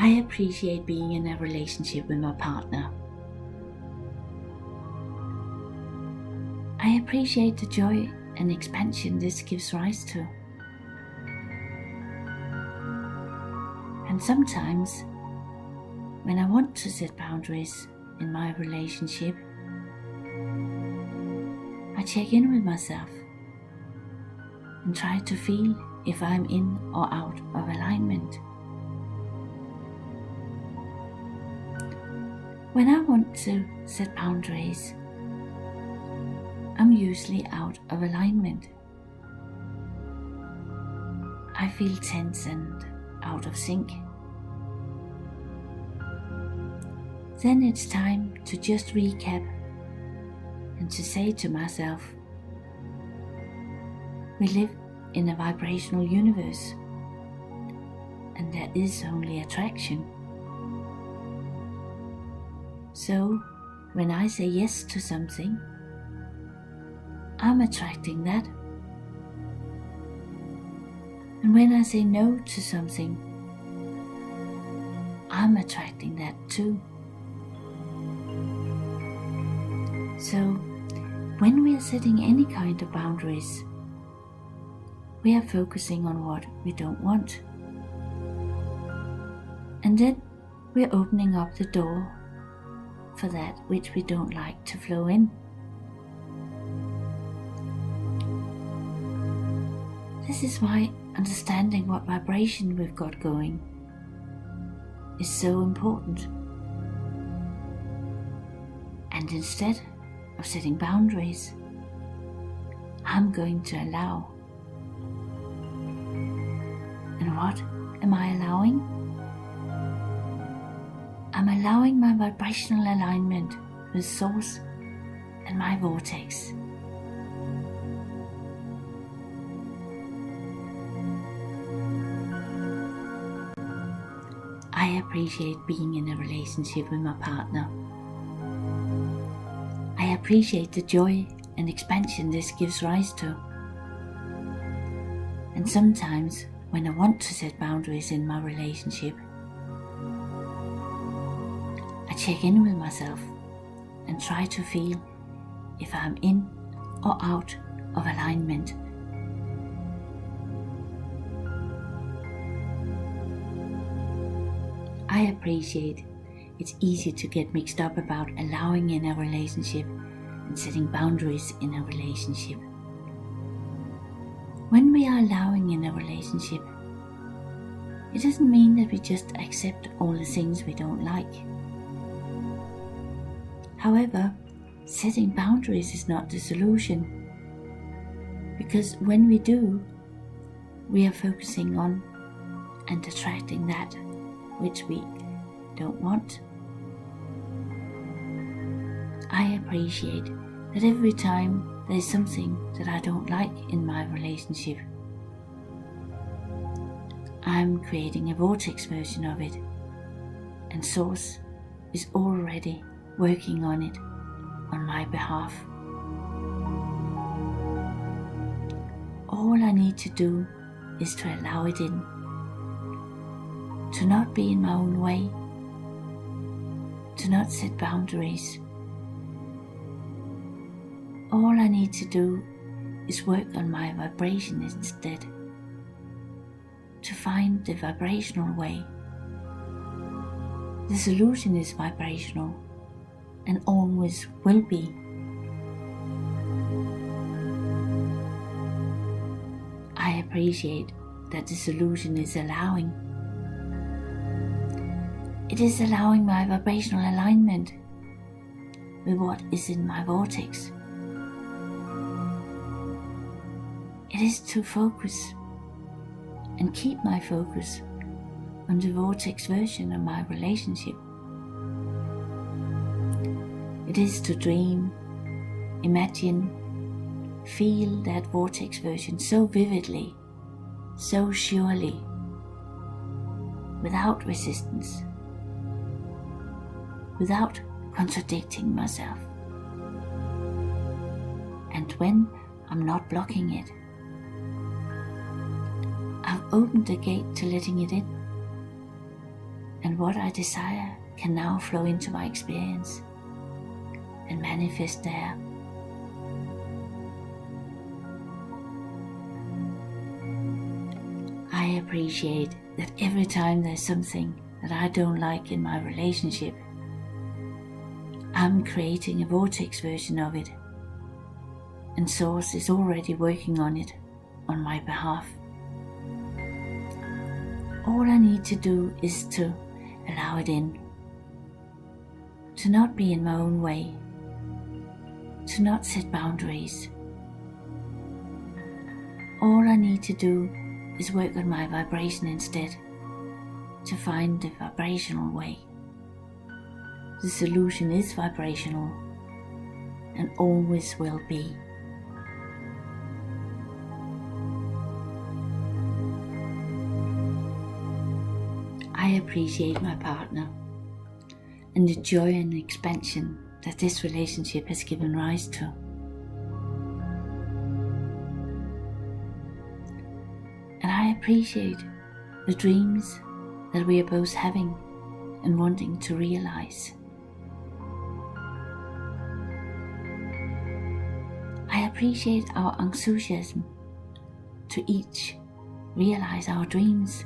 I appreciate being in a relationship with my partner. I appreciate the joy and expansion this gives rise to. And sometimes, when I want to set boundaries in my relationship, I check in with myself and try to feel if I'm in or out of alignment. When I want to set boundaries, I'm usually out of alignment. I feel tense and out of sync. Then it's time to just recap and to say to myself, we live in a vibrational universe, and there is only attraction. So, when I say yes to something, I'm attracting that. And when I say no to something, I'm attracting that too. So, when we are setting any kind of boundaries, we are focusing on what we don't want. And then we're opening up the door for that which we don't like to flow in. This is why understanding what vibration we've got going is so important. And instead of setting boundaries, I'm going to allow. And what am I allowing? I'm allowing my vibrational alignment with Source and my Vortex. I appreciate being in a relationship with my partner. I appreciate the joy and expansion this gives rise to. And sometimes, when I want to set boundaries in my relationship, I check in with myself and try to feel if I'm in or out of alignment. I appreciate it's easy to get mixed up about allowing in a relationship and setting boundaries in a relationship. When we are allowing in a relationship, it doesn't mean that we just accept all the things we don't like. However, setting boundaries is not the solution, because when we do, we are focusing on and attracting that which we don't want. I appreciate that every time there is something that I don't like in my relationship, I'm creating a vortex version of it, and Source is already working on it on my behalf. All I need to do is to allow it in, to not be in my own way, to not set boundaries. All I need to do is work on my vibration instead, to find the vibrational way. The solution is vibrational and always will be. I appreciate that the solution is allowing. It is allowing my vibrational alignment with what is in my vortex. It is to focus and keep my focus on the vortex version of my relationship. It is to dream, imagine, feel that vortex version so vividly, so surely, without resistance, without contradicting myself. And when I'm not blocking it, I've opened the gate to letting it in, and what I desire can now flow into my experience and manifest there. I appreciate that every time there's something that I don't like in my relationship, I'm creating a vortex version of it, and Source is already working on it on my behalf. All I need to do is to allow it in, to not be in my own way, to not set boundaries. All I need to do is work on my vibration instead, to find the vibrational way. The solution is vibrational and always will be. I appreciate my partner and the joy and expansion that this relationship has given rise to. And I appreciate the dreams that we are both having and wanting to realize. I appreciate our enthusiasm to each realize our dreams.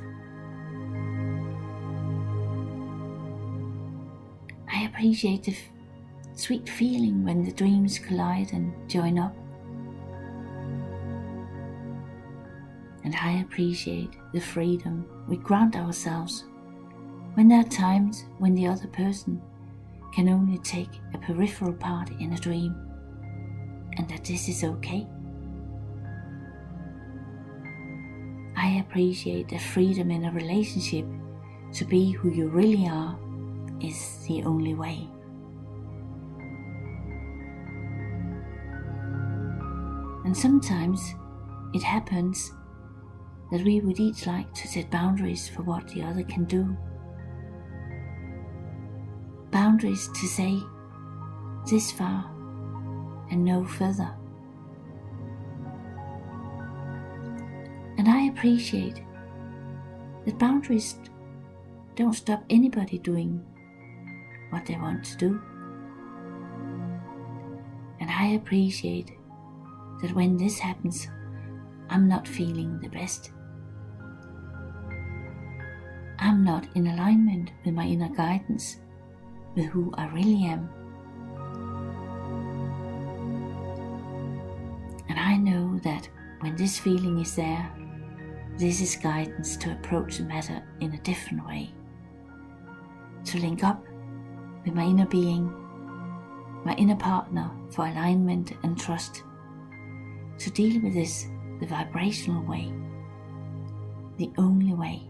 I appreciate the sweet feeling when the dreams collide and join up. And I appreciate the freedom we grant ourselves when there are times when the other person can only take a peripheral part in a dream, and that this is okay. I appreciate the freedom in a relationship to be who you really are is the only way. And sometimes it happens that we would each like to set boundaries for what the other can do. Boundaries to say this far and no further. And I appreciate that boundaries don't stop anybody doing what they want to do. And I appreciate that when this happens, I'm not feeling the best. I'm not in alignment with my inner guidance, with who I really am. And I know that when this feeling is there, this is guidance to approach the matter in a different way, to link up with my inner being, my inner partner for alignment and trust, to deal with this the vibrational way, the only way.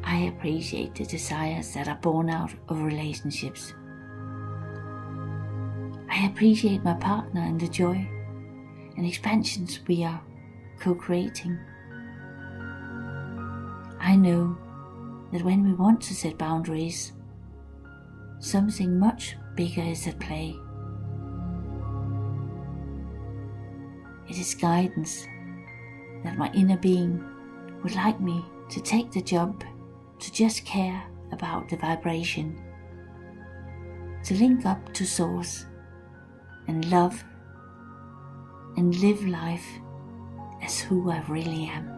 I appreciate the desires that are born out of relationships. I appreciate my partner and the joy and expansions we are co-creating. I know that when we want to set boundaries, something much bigger is at play. It is guidance that my inner being would like me to take the jump to just care about the vibration, to link up to Source and love and live life as who I really am.